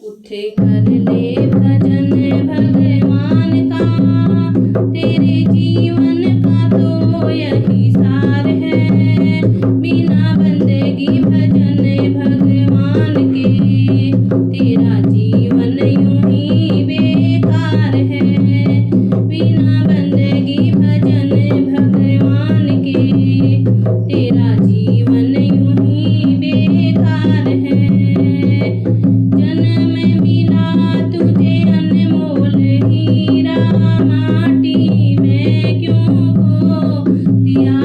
उठ कर ले भजन भगवान का, तेरे जीवन का तो यही सार है। बिना बंदगी भजन भगवान के, तेरा जीवन यूं ही बेकार है। बिना बंदगी भजन भगवान के, तेरा जीवन यूं ही बेकार है। जन्म मिला तुझे अनमोल हीरा, माटी में क्यों खो दिया।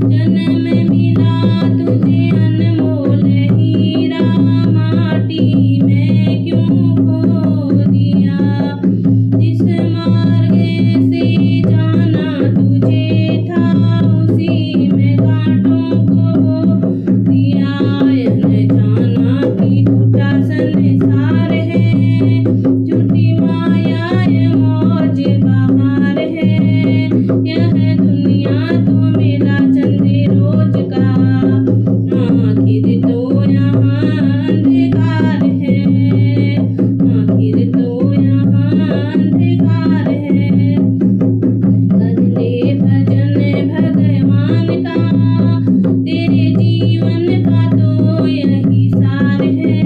जन्म मिला तुझे अनमोल हीरा, माटी में क्यों खो दिया। जिस मार्ग से जाना तुझे था, उसी में कांटों को दिया। यह जाना कि झूठा संसार है, झूठी माया ये मौज बहार है। यह दुनिया तो मेरा चंदे रोज का, आखिर तो यहाँ अंधकार है। आखिर तो यहाँ अंधकार है। कर ले भजन भगवान का, तेरे जीवन का तो यही सार है।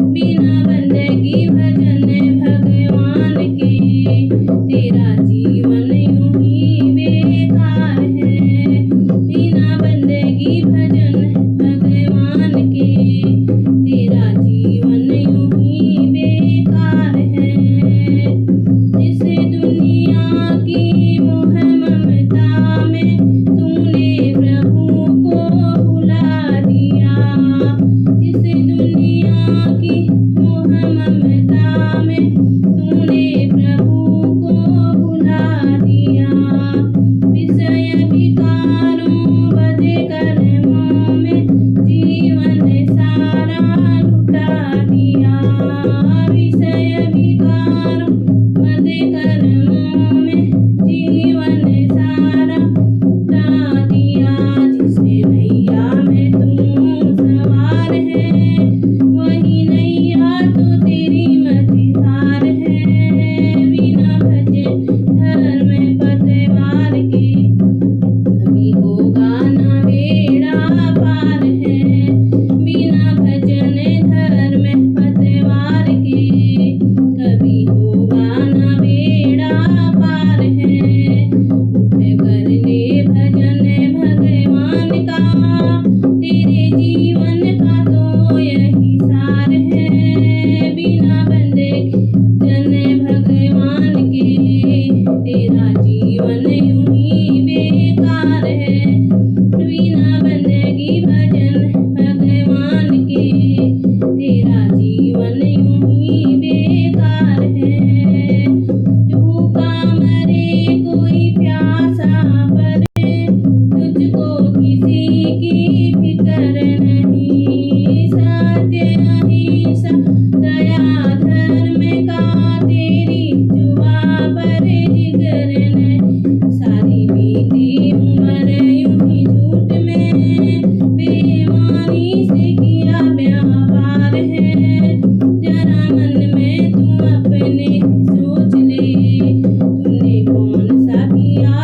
बिना बंदगी भजन भगवान के, तेरा जीवन यूं ही बेकार है। बिना बंदगी भजन भगवान के, तेरा जीवन यूं ही बेकार है। इस दुनिया की मोह ममता में तूने प्रभु को भुला दिया। इस दुनिया की मोह ममता में तूने प्रभु को भुला दिया। विषय विकारों बद कर्मों में जीवन सारा लुटा दिया। विषय विकारों बद कर्मों में जीवन सारा लुटा दिया। जिसे नैया में तू सवार है, वही नैया तो तेरी मझधार है। बिना भजन धर्म पतवार के, कभी होगा ना बेड़ा पार है। बिना भजन धर्म पतवार के, कभी होगा ना बेड़ा पार है। उठ कर ले भजन भगवान का, तेरे जीवन का तो यही सार है। बिना बंदगी भजन भगवान के, तेरा जीवन यूं ही बेकार है। बिना बंदगी भजन भगवान के, तेरा जीवन यूं ही बेकार है। भूखा मरे कोई प्यासा परे, तुझको किसी की फिक्र नहीं। सत्य अहिंसा दया धर्म का तेरी जुबां पर जिगर नहीं। सारी बीती उम्र यूं ही झूठ में बेईमानी से किया व्यापार है। जरा मन में तू अपने सोच ले, तूने कौन सा किया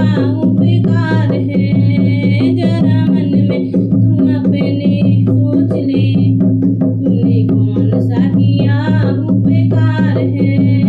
उपकार है। जरा मन में तू अपने सोच ले, तूने कौन सा किया उपकार है।